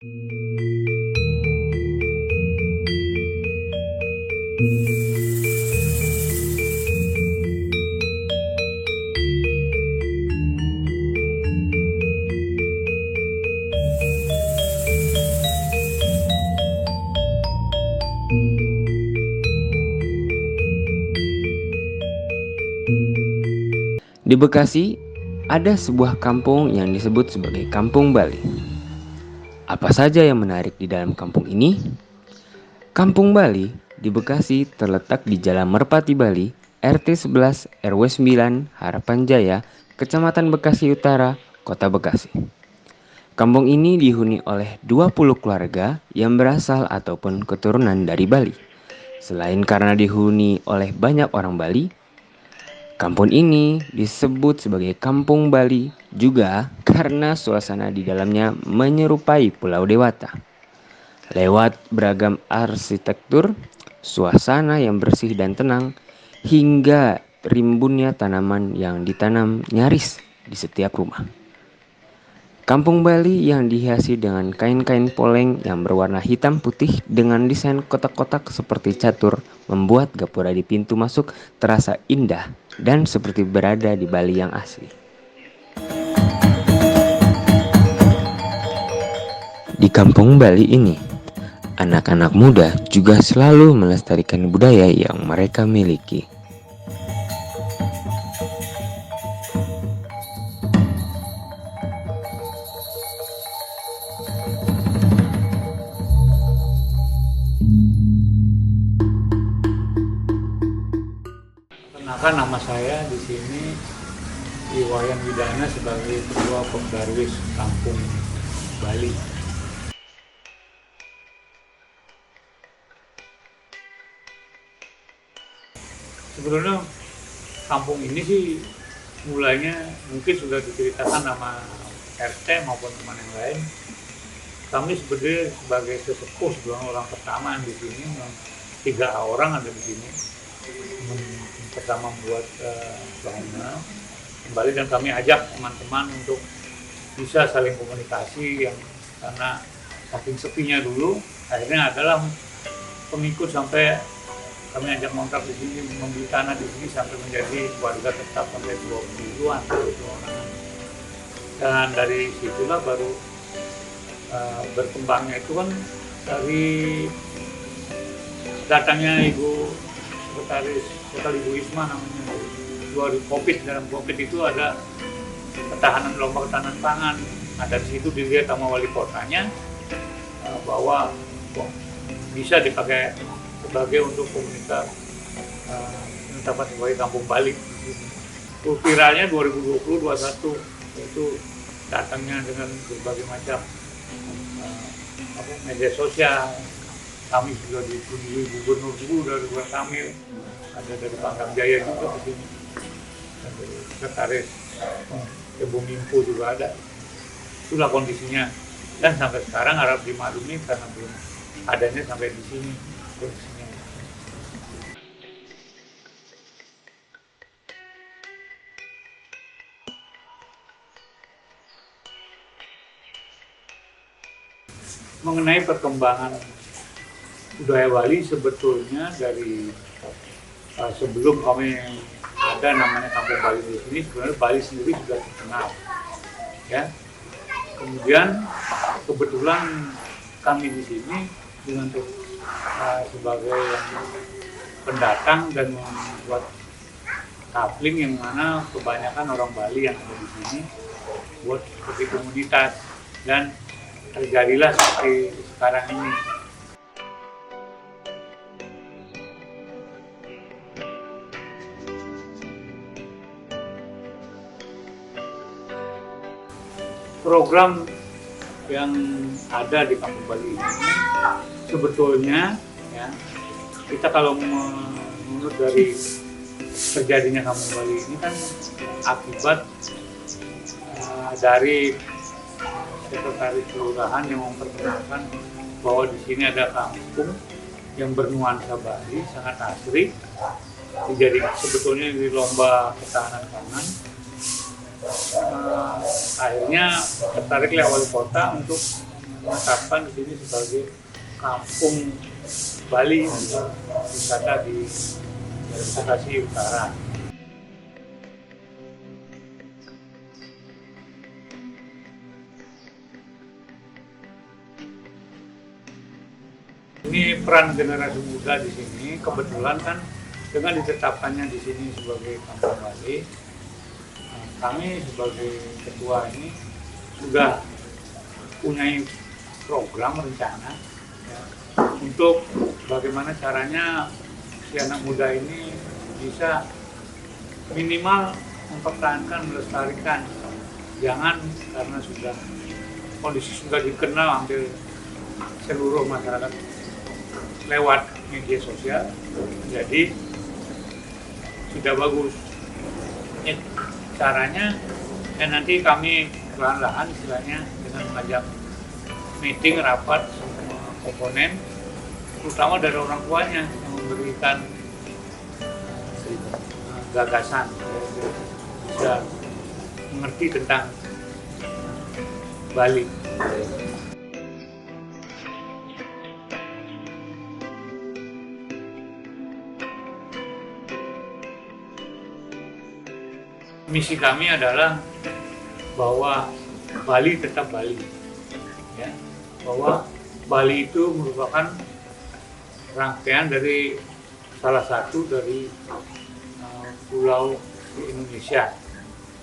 Di Bekasi, ada sebuah kampung yang disebut sebagai Kampung Bali. Apa saja yang menarik di dalam kampung ini? Kampung Bali di Bekasi terletak di Jalan Merpati Bali, RT 11 RW 9 Harapan Jaya, Kecamatan Bekasi Utara, Kota Bekasi. Kampung ini dihuni oleh 20 keluarga yang berasal ataupun keturunan dari Bali. Selain karena dihuni oleh banyak orang Bali, kampung ini disebut sebagai Kampung Bali juga karena suasana di dalamnya menyerupai Pulau Dewata. Lewat beragam arsitektur, suasana yang bersih dan tenang, hingga rimbunnya tanaman yang ditanam nyaris di setiap rumah. Kampung Bali yang dihiasi dengan kain-kain poleng yang berwarna hitam putih dengan desain kotak-kotak seperti catur membuat gapura di pintu masuk terasa indah dan seperti berada di Bali yang asli. Di Kampung Bali ini, anak-anak muda juga selalu melestarikan budaya yang mereka miliki. Perkenalkan, nama saya di sini Iwayan Widana sebagai Ketua Pemdarwis Kampung Bali. Sebenarnya kampung ini sih mulainya mungkin sudah diceritakan sama RT maupun teman yang lain. Kami sebenarnya sebagai sesepuh sebelum orang pertama di sini, 3 orang ada di sini. Pertama membuat bangunan kembali, dan kami ajak teman-teman untuk bisa saling komunikasi, yang karena saking sepinya dulu akhirnya adalah pengikut sampai kami ajak ngontrak di sini, membeli tanah di sini sampai menjadi warga tetap sampai 20-an orang. Dan dari situlah baru berkembangnya itu kan dari datangnya Ibu Sekretaris Sekali Ibu Isma namanya, dari COVID. Dalam COVID itu ada lomba ketahanan pangan. Nah, dari situ dilihat sama wali kotanya bahwa bisa dipakai sebagai untuk komunitas penetapan sebagai Kampung Bali. Viralnya 2020-2021 itu datangnya dengan berbagai macam media sosial. Kami sudah dikunjungi gubernur dulu dari Ridwan Kamil, ada dari Pangdam Jaya juga di sini, dan dari Sekretaris Kominfo juga ada. Itulah kondisinya, dan sampai sekarang harap dimaklumi karena belum adanya sampai di sini kondisinya. Mengenai perkembangan budaya Bali, sebetulnya dari sebelum kami ada namanya Kampung Bali di sini, sebenarnya Bali sendiri sudah terkenal, ya. Kemudian kebetulan kami di sini dengan sebagai pendatang dan membuat kapling yang mana kebanyakan orang Bali yang ada di sini buat seperti komunitas, dan terjadilah seperti sekarang ini. Program yang ada di Kampung Bali ini sebetulnya, ya, kita kalau menurut dari terjadinya Kampung Bali ini kan akibat dari Sekretaris Kelurahan yang memperkenalkan bahwa di sini ada kampung yang bernuansa Bali, sangat asri. Jadi sebetulnya di lomba ketahanan pangan, akhirnya tertariklah wali kota untuk menetapkan di sini sebagai kampung Bali untuk wisata di Bekasi Utara. Ini peran generasi muda di sini, kebetulan kan dengan ditetapkannya di sini sebagai Kampung Bali, kami sebagai ketua ini sudah punya program rencana ya, untuk bagaimana caranya si anak muda ini bisa minimal mempertahankan, melestarikan, jangan karena kondisi sudah dikenal hampir seluruh masyarakat lewat media sosial, jadi sudah bagus. Ini caranya, nanti kami perlahan-lahan istilahnya dengan mengajak meeting rapat semua komponen, terutama dari orang tuanya yang memberikan gagasan, bisa mengerti tentang Bali. Misi kami adalah bahwa Bali tetap Bali, ya. Bahwa Bali itu merupakan rangkaian dari salah satu dari pulau di Indonesia.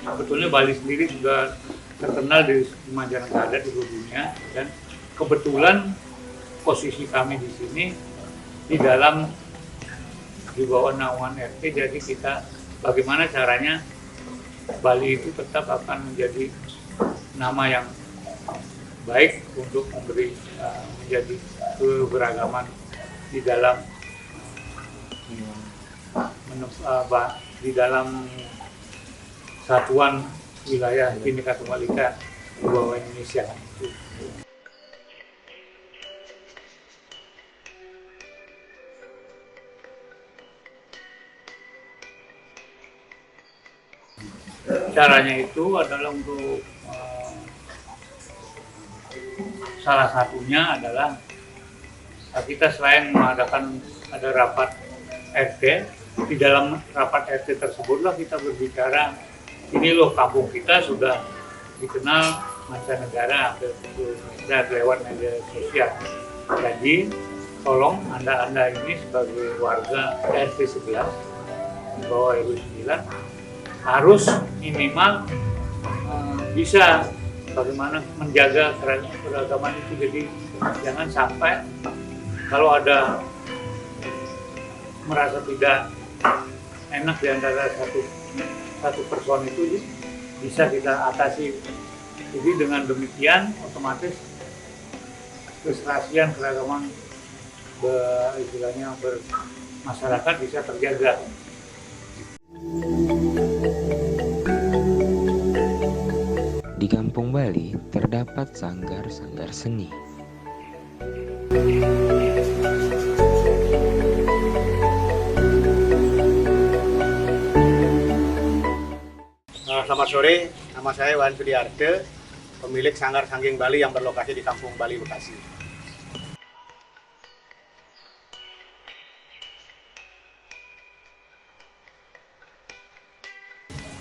Sebetulnya Bali sendiri juga terkenal di mancanegara di seluruh dunia, dan kebetulan posisi kami di sini di bawah naungan RT, jadi kita bagaimana caranya Bali itu tetap akan menjadi nama yang baik untuk menjadi keberagaman di dalam di dalam satuan wilayah Bhinneka Tunggal Ika di bawah Indonesia. Caranya itu adalah untuk salah satunya adalah kita selain mengadakan ada rapat RT, di dalam rapat RT tersebutlah kita berbicara, ini loh kampung kita sudah dikenal mancanegara lewat media sosial. Jadi tolong Anda ini sebagai warga RT 11 di bawah RW 9 harus minimal bisa bagaimana menjaga keragaman itu. Jadi jangan sampai kalau ada merasa tidak enak di antara satu person itu bisa kita atasi. Jadi dengan demikian otomatis keserasian keragaman bermasyarakat bisa terjaga. Di Kampung Bali terdapat sanggar-sanggar seni. Selamat sore, nama saya Wan Sudiarte, pemilik Sanggar Sangging Bali yang berlokasi di Kampung Bali, Bekasi.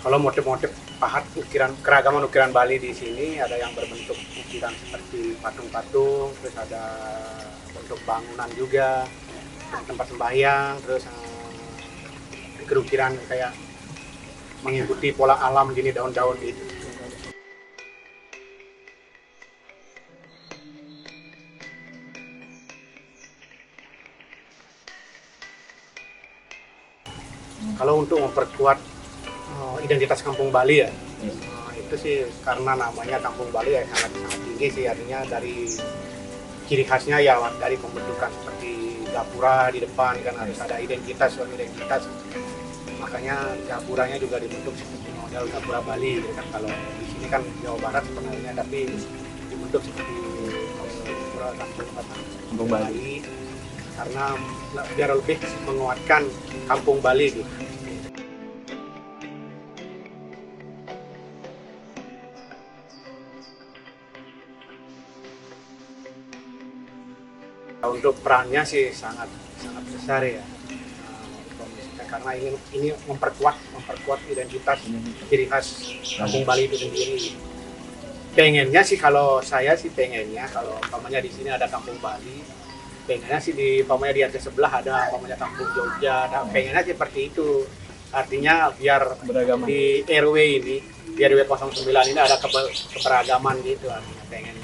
Kalau motif-motif pahat keragaman ukiran Bali di sini ada yang berbentuk ukiran seperti patung-patung, terus ada bentuk bangunan juga, tempat sembahyang, terus ukiran kayak mengikuti pola alam gini, daun-daun gitu. Kalau untuk memperkuat identitas Kampung Bali ya, itu sih karena namanya Kampung Bali ya sangat tinggi sih, artinya dari ciri khasnya ya dari pembentukan seperti gapura di depan kan harus ada identitas, makanya gapuranya juga dibentuk seperti model gapura Bali gitu kan. Kalau di sini kan Jawa Barat sebenarnya, tapi dibentuk seperti gapura Kampung Bali karena biar lebih menguatkan Kampung Bali gitu. Untuk perannya sih sangat sangat besar ya, karena ini memperkuat identitas ciri khas Kampung Bali itu sendiri. Pengennya sih, kalau saya sih pengennya kalau umpamanya di sini ada Kampung Bali, pengennya sih di umpamanya di RT sebelah ada umpamanya Kampung Jogja, pengennya seperti itu. Artinya biar Beragam. di RW ini, di RW 09 ini ada keberagaman gitu, artinya pengennya.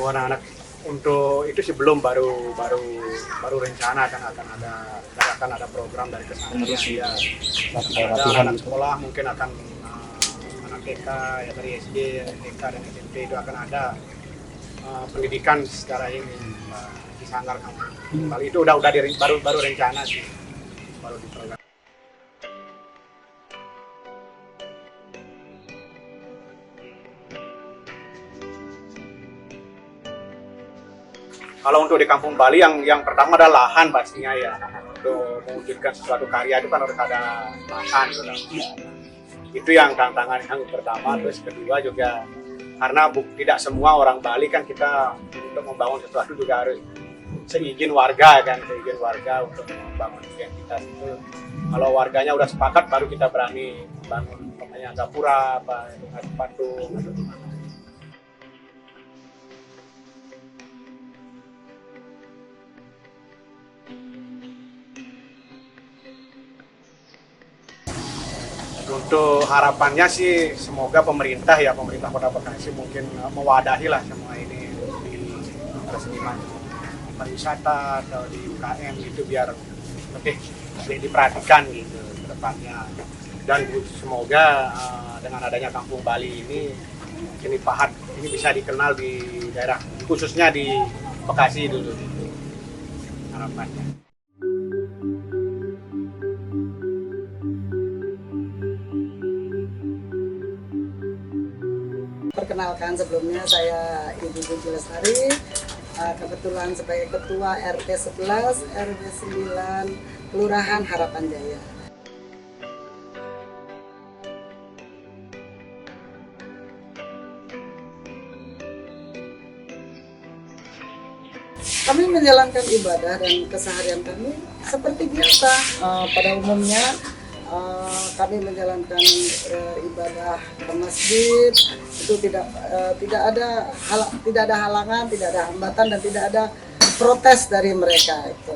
Anak-anak untuk itu sih belum, baru rencana akan ada program dari kesana ya. Ada anak sekolah mungkin akan anak TK ya, dari SD, TK dan SMP itu akan ada pendidikan secara ini di Sanggar Kampung Bali. Itu baru rencana sih, baru di program. Kalau untuk di Kampung Bali yang pertama adalah lahan pastinya ya. Untuk mewujudkan sesuatu karya itu kan harus ada lahan gitu. Itu yang tantangan yang pertama. Terus kedua juga karena tidak semua orang Bali kan, kita untuk membangun sesuatu juga harus seizin warga untuk membangun identitas itu. Kalau warganya udah sepakat baru kita berani bangun namanya gapura apa patung atau gimana. Untuk harapannya sih semoga pemerintah Kota Bekasi mungkin mewadahi lah semua ini di para seniman pariwisata atau di UKM gitu, biar lebih diperhatikan gitu ke depannya. Dan semoga dengan adanya Kampung Bali ini Pahat ini bisa dikenal di daerah, khususnya di Bekasi dulu gitu, harapannya. Perkenalkan, sebelumnya saya Ibu Bunci Lestari, kebetulan sebagai Ketua RT 11 RW 9 Kelurahan Harapan Jaya. Kami menjalankan ibadah dan keseharian kami seperti biasa. Pada umumnya kami menjalankan ibadah ke masjid itu tidak ada halangan, tidak ada hambatan, dan tidak ada protes dari mereka itu.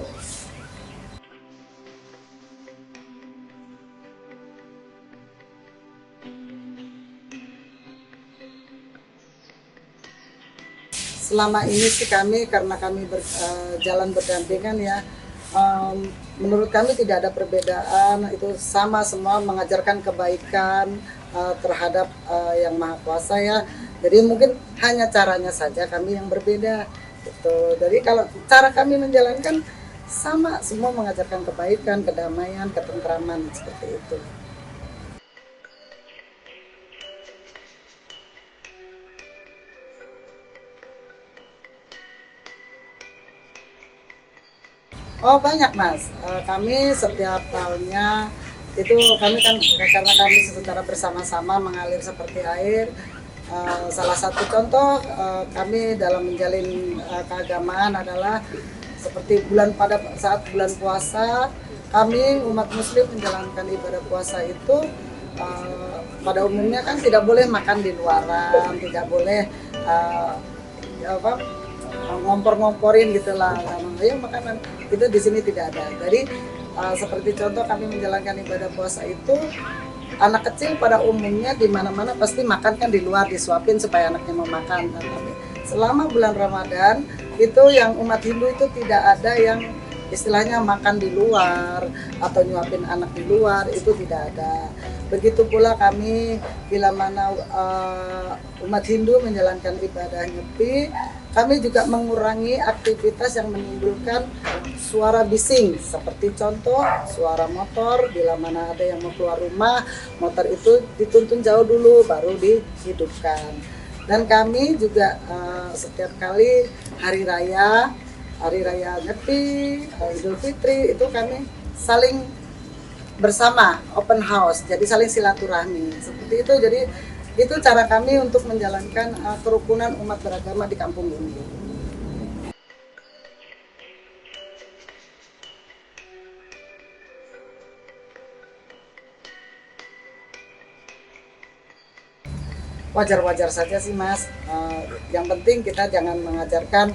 Selama ini sih kami, karena kami jalan berdampingan ya, menurut kami tidak ada perbedaan, itu sama semua mengajarkan kebaikan terhadap Yang Maha Kuasa ya. Jadi mungkin hanya caranya saja kami yang berbeda gitu. Jadi kalau cara kami menjalankan sama, semua mengajarkan kebaikan, kedamaian, ketentraman, seperti itu. Oh banyak Mas, kami setiap tahunnya itu kami kan, karena kami secara bersama-sama mengalir seperti air. Salah satu contoh kami dalam menjalin keagamaan adalah seperti pada saat bulan puasa, kami umat Muslim menjalankan ibadah puasa itu pada umumnya kan tidak boleh makan di luaran, tidak boleh ngompor-ngomporin gitulah, ya makanan itu di sini tidak ada. Jadi seperti contoh kami menjalankan ibadah puasa itu, anak kecil pada umumnya di mana-mana pasti makan kan di luar, disuapin supaya anaknya mau makan. Tapi selama bulan Ramadan itu yang umat Hindu itu tidak ada yang istilahnya makan di luar atau nyuapin anak di luar, itu tidak ada. Begitu pula kami bila mana umat Hindu menjalankan ibadah Nyepi, kami juga mengurangi aktivitas yang menimbulkan suara bising, seperti contoh suara motor. Bila mana ada yang mau keluar rumah, motor itu dituntun jauh dulu baru dihidupkan. Dan kami juga setiap kali hari raya Nyepi, Idul Fitri, itu kami saling bersama, open house, jadi saling silaturahmi seperti itu. Jadi itu cara kami untuk menjalankan kerukunan umat beragama di kampung ini. Wajar-wajar saja sih Mas. Yang penting kita jangan mengajarkan,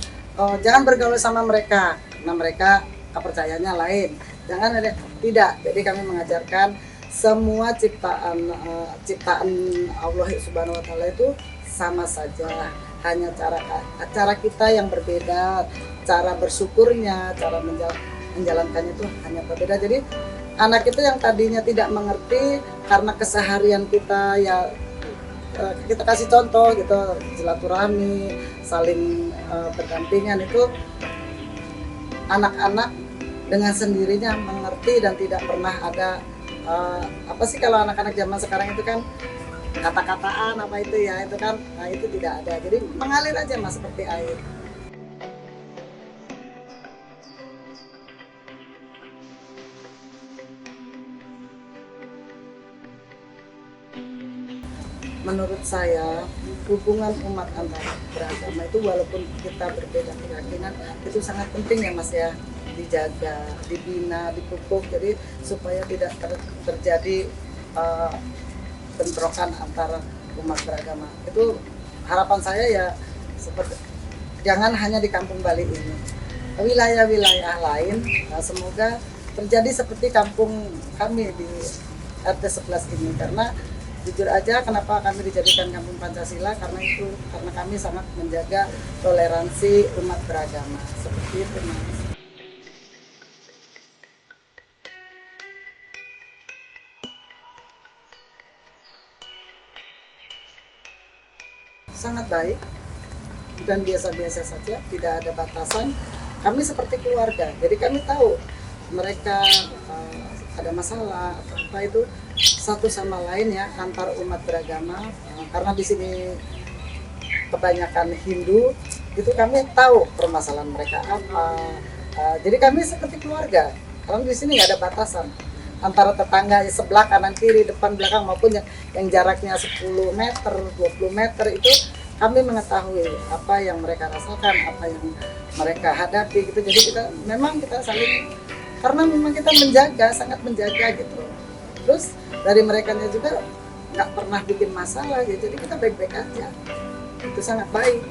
jangan bergaul sama mereka, karena mereka kepercayaannya lain. Jangan ada, tidak. Jadi kami mengajarkan semua ciptaan Allah Subhanahu Wa Taala itu sama saja. Hanya cara kita yang berbeda, cara bersyukurnya, cara menjalankannya itu hanya berbeda. Jadi anak itu yang tadinya tidak mengerti karena keseharian kita ya, kita kasih contoh gitu, silaturahmi, saling berdampingan, itu anak-anak dengan sendirinya mengerti dan tidak pernah ada apa sih kalau anak-anak zaman sekarang itu kan kata-kataan apa itu ya, itu kan itu tidak ada. Jadi mengalir aja Mas seperti air. Menurut saya hubungan umat antara beragama itu walaupun kita berbeda keyakinan itu sangat penting ya Mas ya, dijaga, dibina, dipupuk, jadi supaya tidak terjadi bentrokan antara umat beragama. Itu harapan saya ya, seperti jangan hanya di Kampung Bali ini, wilayah-wilayah lain semoga terjadi seperti kampung kami di RT 11 ini. Karena jujur aja kenapa kami dijadikan kampung Pancasila, karena kami sangat menjaga toleransi umat beragama seperti itu Mas. Sangat baik dan biasa-biasa saja, tidak ada batasan. Kami seperti keluarga, jadi kami tahu mereka ada masalah atau apa itu satu sama lain ya, antar umat beragama. Karena di sini kebanyakan Hindu, itu kami tahu permasalahan mereka apa. Jadi kami seperti keluarga, karena di sini nggak ada batasan antara tetangga sebelah, kanan kiri, depan belakang, maupun yang jaraknya 10 meter, 20 meter, itu kami mengetahui apa yang mereka rasakan, apa yang mereka hadapi gitu. Jadi kita saling, karena memang kita menjaga, sangat menjaga gitu. Terus dari mereka juga nggak pernah bikin masalah gitu, jadi kita baik-baik aja. Itu sangat baik.